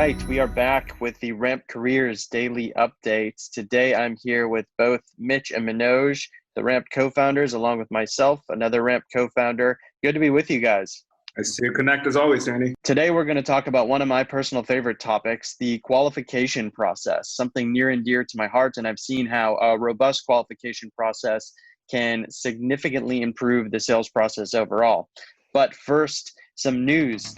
right, we are back with the Ramp Careers Daily Updates. Today I'm here with both Mitch and Manoj, the Ramp co-founders, along with myself, another Ramp co-founder. Good to be with you guys. Nice to connect as always, Danny. Today we're going to talk about one of my personal favorite topics, the qualification process, something near and dear to my heart, and I've seen how a robust qualification process can significantly improve the sales process overall. But first, some news.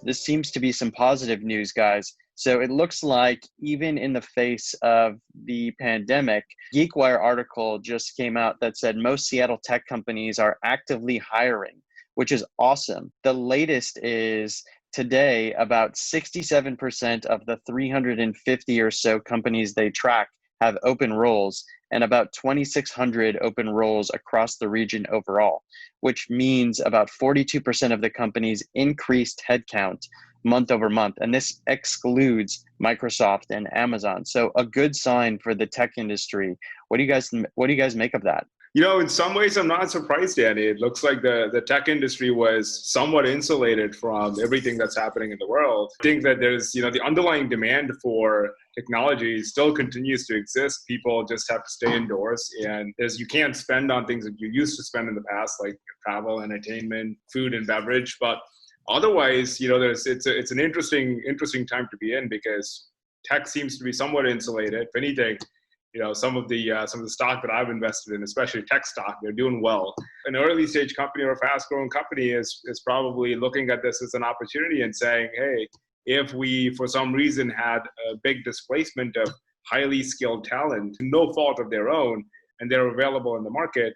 This seems to be some positive news, guys. So it looks like even in the face of the pandemic, GeekWire article just came out that said most Seattle tech companies are actively hiring, which is awesome. The latest is today, about 67% of the 350 or so companies they track have open roles, and about 2,600 open roles across the region overall, which means about 42% of the companies increased headcount month over month. And this excludes Microsoft and Amazon. So a good sign for the tech industry. What do you guys make of that? You know, in some ways, I'm not surprised, Danny. It looks like the tech industry was somewhat insulated from everything that's happening in the world. I think that there's, the underlying demand for technology still continues to exist. People just have to stay indoors, and you can't spend on things that you used to spend in the past, like travel, entertainment, food, and beverage. But otherwise, it's an interesting time to be in because tech seems to be somewhat insulated. If anything, some of the stock that I've invested in, especially tech stock, they're doing well. An early stage company or a fast growing company is probably looking at this as an opportunity and saying, hey, if we for some reason had a big displacement of highly skilled talent, no fault of their own, and they're available in the market,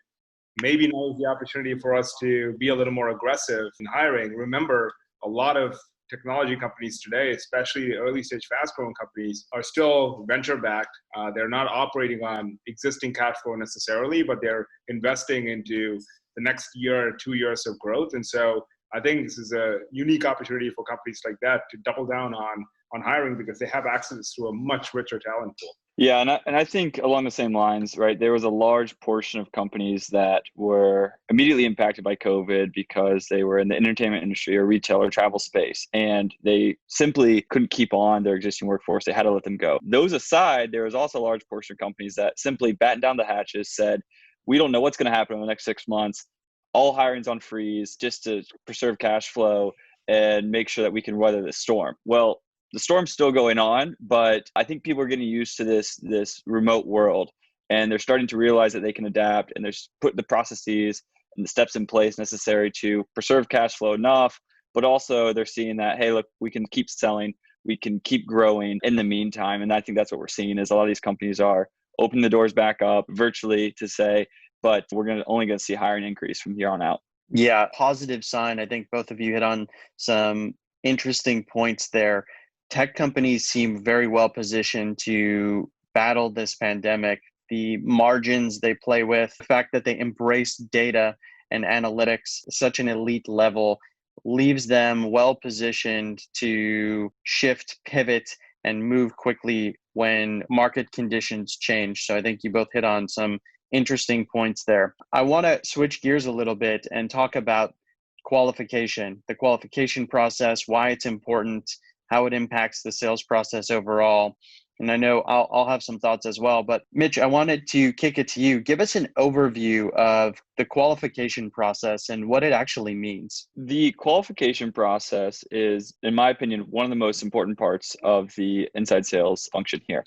maybe now is the opportunity for us to be a little more aggressive in hiring. Remember, a lot of technology companies today, especially early stage fast growing companies, are still venture backed. They're not operating on existing cash flow necessarily, but they're investing into the next year or 2 years of growth. And so I think this is a unique opportunity for companies like that to double down on hiring because they have access to a much richer talent pool. Yeah, and I think along the same lines, right, there was a large portion of companies that were immediately impacted by COVID because they were in the entertainment industry or retail or travel space, and they simply couldn't keep on their existing workforce. They had to let them go. Those aside, there was also a large portion of companies that simply battened down the hatches, said, we don't know what's going to happen in the next 6 months. All hiring's on freeze just to preserve cash flow and make sure that we can weather this storm. Well, the storm's still going on, but I think people are getting used to this remote world, and they're starting to realize that they can adapt, and they're putting the processes and the steps in place necessary to preserve cash flow enough, but also they're seeing that, hey, look, we can keep selling, we can keep growing in the meantime. And I think that's what we're seeing is a lot of these companies are opening the doors back up virtually to say, but we're only going to see hiring increase from here on out. Yeah, positive sign. I think both of you hit on some interesting points there. Tech companies seem very well positioned to battle this pandemic. The margins they play with, the fact that they embrace data and analytics at such an elite level leaves them well positioned to shift, pivot, and move quickly when market conditions change. So I think you both hit on some interesting points there. I want to switch gears a little bit and talk about qualification, the qualification process, why it's important, how it impacts the sales process overall. And I know I'll have some thoughts as well, but Mitch, I wanted to kick it to you. Give us an overview of the qualification process and what it actually means. The qualification process is, in my opinion, one of the most important parts of the inside sales function here.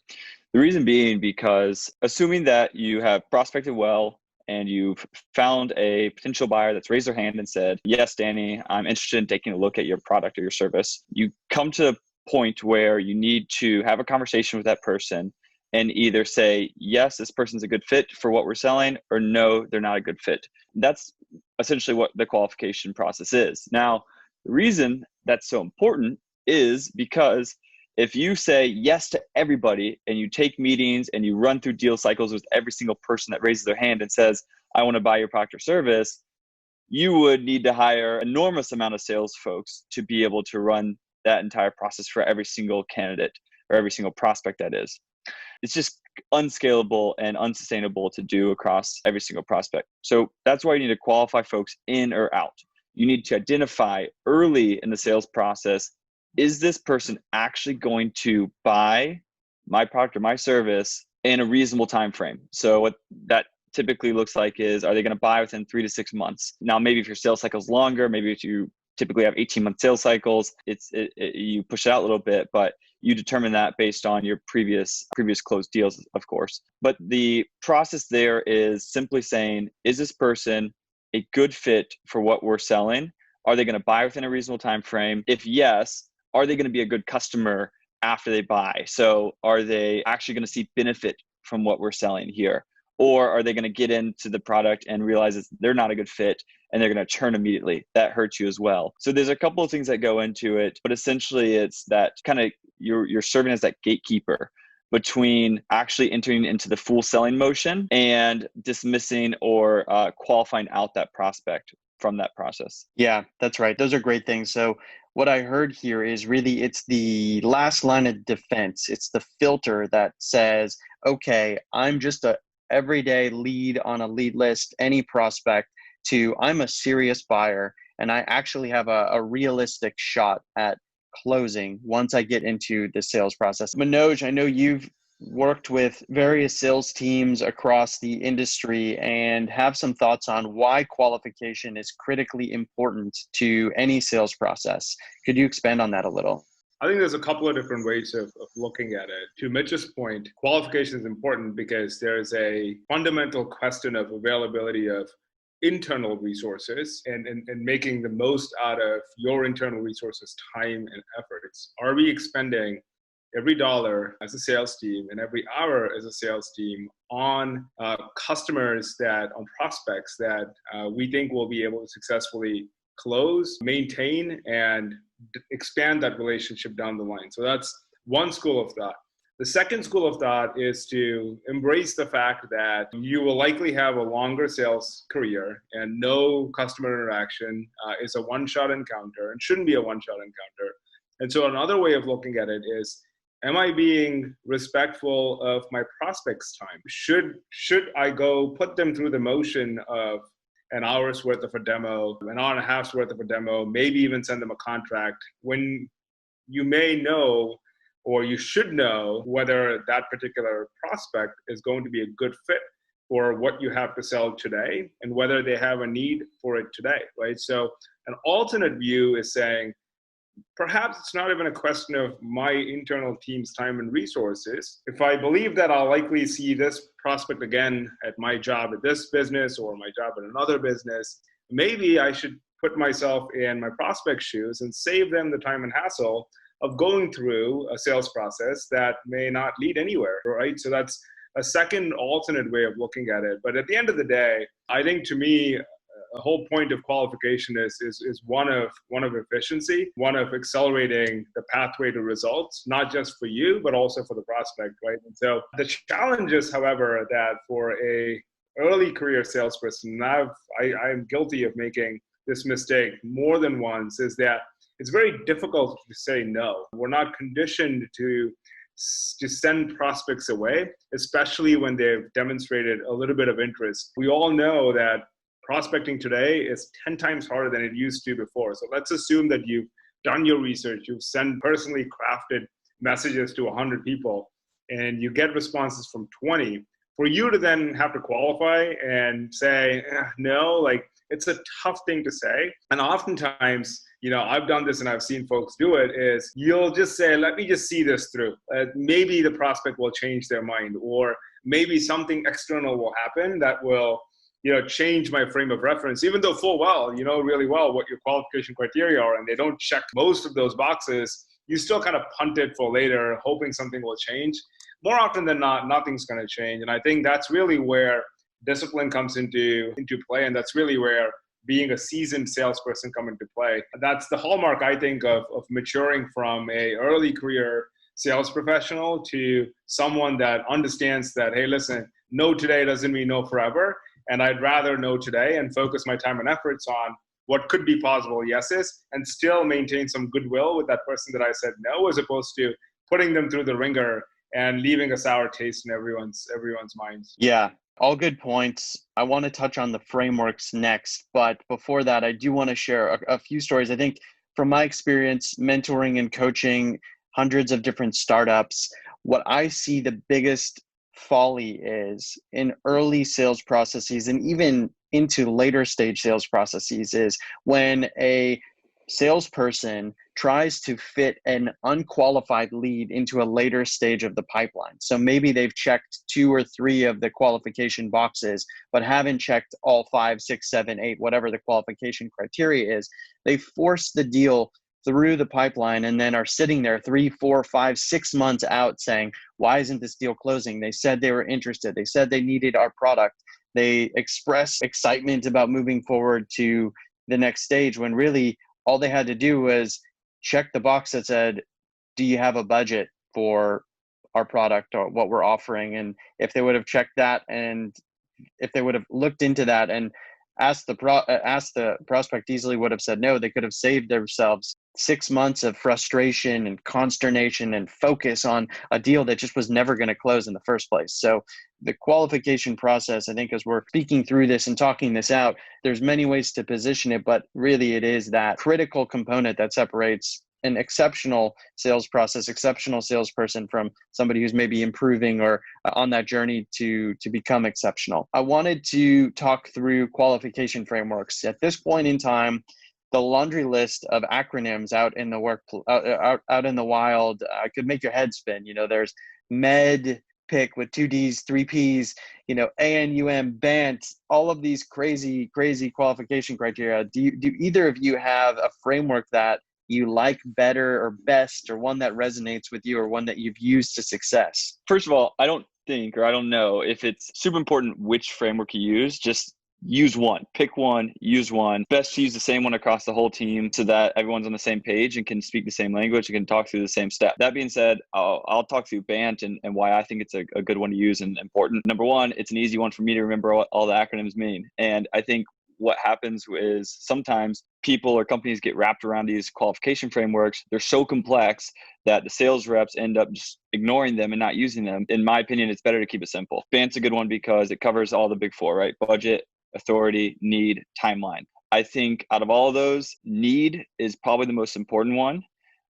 The reason being because assuming that you have prospected well, and you've found a potential buyer that's raised their hand and said, yes, Danny, I'm interested in taking a look at your product or your service. You come to a point where you need to have a conversation with that person and either say, yes, this person's a good fit for what we're selling, or no, they're not a good fit. That's essentially what the qualification process is. Now, the reason that's so important is because if you say yes to everybody and you take meetings and you run through deal cycles with every single person that raises their hand and says, I want to buy your product or service, you would need to hire an enormous amount of sales folks to be able to run that entire process for every single candidate or every single prospect that is. It's just unscalable and unsustainable to do across every single prospect. So that's why you need to qualify folks in or out. you need to identify early in the sales process, is this person actually going to buy my product or my service in a reasonable time frame? So what that typically looks like is, are they going to buy within 3 to 6 months? Now, maybe if your sales cycle is longer, maybe if you typically have 18-month sales cycles, you push it out a little bit, but you determine that based on your previous closed deals, of course. But the process there is simply saying, is this person a good fit for what we're selling? Are they going to buy within a reasonable time frame? If yes, are they going to be a good customer after they buy? So are they actually going to see benefit from what we're selling here? Or are they going to get into the product and realize they're not a good fit and they're going to churn immediately? That hurts you as well. So there's a couple of things that go into it, but essentially it's that kind of you're serving as that gatekeeper between actually entering into the full selling motion and dismissing or qualifying out that prospect from that process. Yeah, that's right. Those are great things. So what I heard here is really it's the last line of defense. It's the filter that says, okay, I'm just a everyday lead on a lead list, any prospect, to I'm a serious buyer and I actually have a realistic shot at closing once I get into the sales process. Manoj, I know you've worked with various sales teams across the industry and have some thoughts on why qualification is critically important to any sales process. Could you expand on that a little? I think there's a couple of different ways of looking at it. To Mitch's point, qualification is important because there's a fundamental question of availability of internal resources and making the most out of your internal resources, time and efforts. Are we expending every dollar as a sales team and every hour as a sales team on customers on prospects that we think will be able to successfully close, maintain, and expand that relationship down the line? So that's one school of thought. The second school of thought is to embrace the fact that you will likely have a longer sales career and no customer interaction is a one-shot encounter and shouldn't be a one-shot encounter. And so another way of looking at it is, am I being respectful of my prospects' time? Should I go put them through the motion of an hour's worth of a demo, an hour and a half's worth of a demo, maybe even send them a contract when you may know or you should know whether that particular prospect is going to be a good fit for what you have to sell today and whether they have a need for it today, right? So an alternate view is saying, perhaps it's not even a question of my internal team's time and resources. If I believe that I'll likely see this prospect again at my job at this business or my job at another business, maybe I should put myself in my prospect's shoes and save them the time and hassle of going through a sales process that may not lead anywhere, right? So that's a second alternate way of looking at it. But at the end of the day, I think to me, a whole point of qualification is one of efficiency, one of accelerating the pathway to results, not just for you, but also for the prospect, right? And so the challenge is, however, that for a early career salesperson, and I'm guilty of making this mistake more than once, is that it's very difficult to say no. We're not conditioned to send prospects away, especially when they've demonstrated a little bit of interest. We all know that prospecting today is 10 times harder than it used to before. So let's assume that you've done your research, you've sent personally crafted messages to 100 people, and you get responses from 20. For you to then have to qualify and say, no, like it's a tough thing to say. And oftentimes, I've done this and I've seen folks do it, is you'll just say, let me just see this through. Maybe the prospect will change their mind, or maybe something external will happen that will change my frame of reference, even though full well, really well what your qualification criteria are, and they don't check most of those boxes. You still kind of punt it for later, hoping something will change. More often than not, nothing's going to change. And I think that's really where discipline comes into play. And that's really where being a seasoned salesperson come into play. That's the hallmark, I think, of maturing from a early career sales professional to someone that understands that, hey, listen, no today doesn't mean no forever. And I'd rather know today and focus my time and efforts on what could be possible yeses and still maintain some goodwill with that person that I said no, as opposed to putting them through the ringer and leaving a sour taste in everyone's minds. Yeah, All good points. I want to touch on the frameworks next, but before that, I do want to share a few stories. I think from my experience mentoring and coaching hundreds of different startups, what I see the biggest folly is in early sales processes and even into later stage sales processes is when a salesperson tries to fit an unqualified lead into a later stage of the pipeline. So maybe they've checked 2 or 3 of the qualification boxes, but haven't checked all 5, 6, 7, 8, whatever the qualification criteria is. They force the deal through the pipeline and then are sitting there 3, 4, 5, 6 months out saying, why isn't this deal closing? They said they were interested. They said they needed our product. They expressed excitement about moving forward to the next stage when really all they had to do was check the box that said, do you have a budget for our product or what we're offering? And if they would have checked that and if they would have looked into that and asked the prospect easily would have said no, they could have saved themselves 6 months of frustration and consternation and focus on a deal that just was never going to close in the first place. So the qualification process, I think, as we're speaking through this and talking this out, there's many ways to position it, but really it is that critical component that separates an exceptional sales process, exceptional salesperson from somebody who's maybe improving or on that journey to become exceptional. I wanted to talk through qualification frameworks. At this point in time, the laundry list of acronyms out in the out in the wild could make your head spin. There's med, pick with 2 Ds, 3 Ps, ANUM, BANT, all of these crazy qualification criteria. Do either of you have a framework that you like better or best, or one that resonates with you, or one that you've used to success? First of all, I don't know if it's super important which framework you use. Just use one, pick one, use one. Best to use the same one across the whole team so that everyone's on the same page and can speak the same language and can talk through the same step. That being said, I'll talk through BANT and why I think it's a good one to use and important. Number one, it's an easy one for me to remember what all the acronyms mean. And I think what happens is sometimes people or companies get wrapped around these qualification frameworks. They're so complex that the sales reps end up just ignoring them and not using them. In my opinion, it's better to keep it simple. BANT's a good one because it covers all the big 4, right? Budget, authority, need, timeline. I think out of all of those, need is probably the most important one.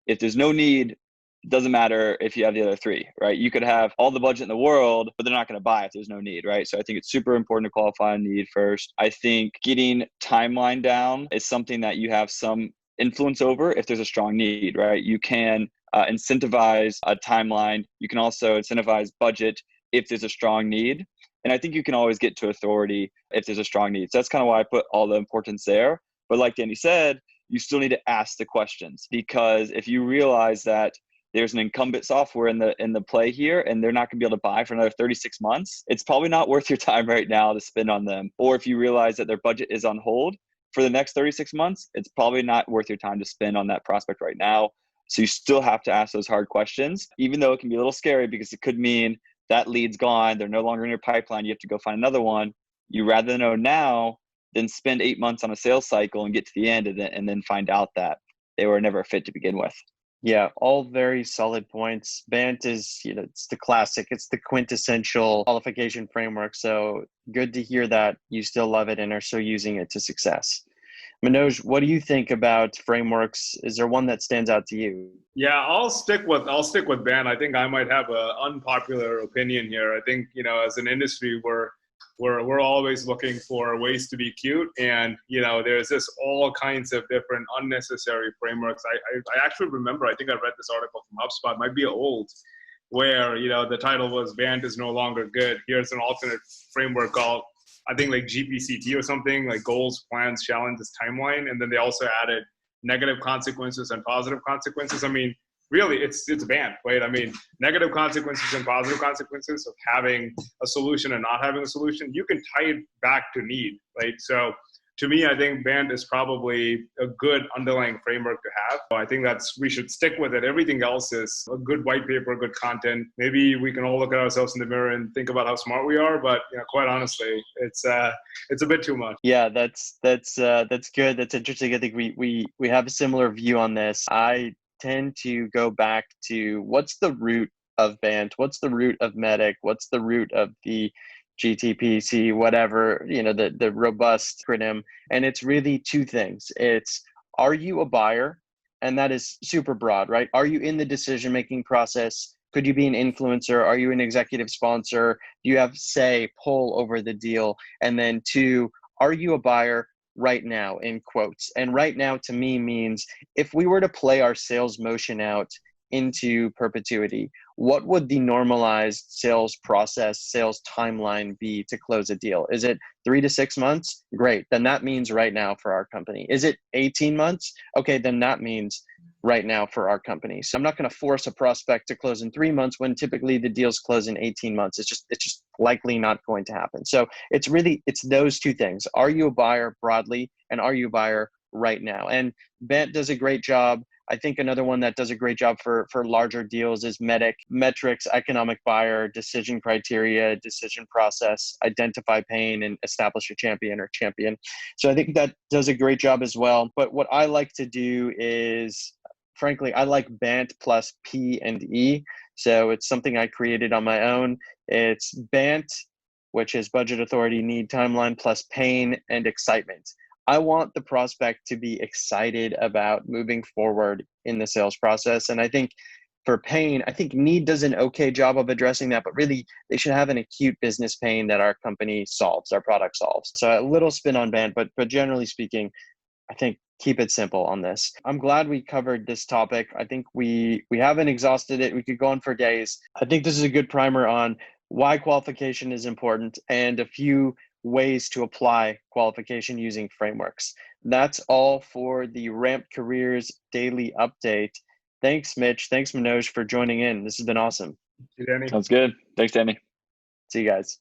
If there's no need, it doesn't matter if you have the other 3, right? You could have all the budget in the world, but they're not going to buy if there's no need, right? So I think it's super important to qualify a need first. I think getting timeline down is something that you have some influence over if there's a strong need, right? You can incentivize a timeline. You can also incentivize budget if there's a strong need. And I think you can always get to authority if there's a strong need. So that's kind of why I put all the importance there. But like Danny said, you still need to ask the questions, because if you realize that there's an incumbent software in the play here and they're not going to be able to buy for another 36 months, it's probably not worth your time right now to spend on them. Or if you realize that their budget is on hold for the next 36 months, it's probably not worth your time to spend on that prospect right now. So you still have to ask those hard questions, even though it can be a little scary because it could mean that lead's gone, they're no longer in your pipeline, you have to go find another one. You rather know now than spend 8 months on a sales cycle and get to the end and then find out that they were never a fit to begin with. Yeah, all very solid points. BANT is, it's the classic, it's the quintessential qualification framework. So good to hear that you still love it and are still using it to success. Manoj, what do you think about frameworks? Is there one that stands out to you? Yeah, I'll stick with BANT. I think I might have an unpopular opinion here. I think, as an industry, we're always looking for ways to be cute, and there's just all kinds of different unnecessary frameworks. I actually remember, I think I read this article from HubSpot, it might be old, where the title was BANT is no longer good. Here's an alternate framework called, I think, like GPCT or something, like goals, plans, challenges, timeline, and then they also added negative consequences and positive consequences. I mean, really, it's BANT, right? I mean, negative consequences and positive consequences of having a solution and not having a solution, you can tie it back to need, right? So to me, I think BANT is probably a good underlying framework to have. I think we should stick with it. Everything else is a good white paper, good content. Maybe we can all look at ourselves in the mirror and think about how smart we are, but quite honestly, it's a bit too much. Yeah, that's good. That's interesting. I think we have a similar view on this. I tend to go back to what's the root of BANT? What's the root of MEDDIC? What's the root of the GTPC, whatever, the robust acronym. And it's really two things. It's, are you a buyer? And that is super broad, right? Are you in the decision-making process? Could you be an influencer? Are you an executive sponsor? Do you have say, pull over the deal? And then two, are you a buyer right now, in quotes? And right now to me means if we were to play our sales motion out into perpetuity, what would the normalized sales process, sales timeline be to close a deal? Is it 3 to 6 months? Great. Then that means right now for our company. Is it 18 months? Okay, then that means right now for our company. So I'm not going to force a prospect to close in 3 months when typically the deals close in 18 months. It's just likely not going to happen. So it's those two things. Are you a buyer broadly, and are you a buyer right now? And Bant does a great job. I think another one that does a great job for larger deals is metrics, economic buyer, decision criteria, decision process, identify pain, and establish a champion or champion. So I think that does a great job as well. But what I like to do is, frankly, I like BANT plus P and E. So it's something I created on my own. It's BANT, which is budget, authority, need, timeline, plus pain and excitement. I want the prospect to be excited about moving forward in the sales process. And I think for pain, I think need does an okay job of addressing that, but really they should have an acute business pain that our company solves, our product solves. So a little spin on BANT, but generally speaking, I think keep it simple on this. I'm glad we covered this topic. I think we haven't exhausted it. We could go on for days. I think this is a good primer on why qualification is important and a few ways to apply qualification using frameworks. That's all for the Ramp Careers Daily Update. Thanks, Mitch. Thanks, Manoj, for joining in. This has been awesome. Thank you, Danny. Sounds good. Thanks, Danny. See you guys.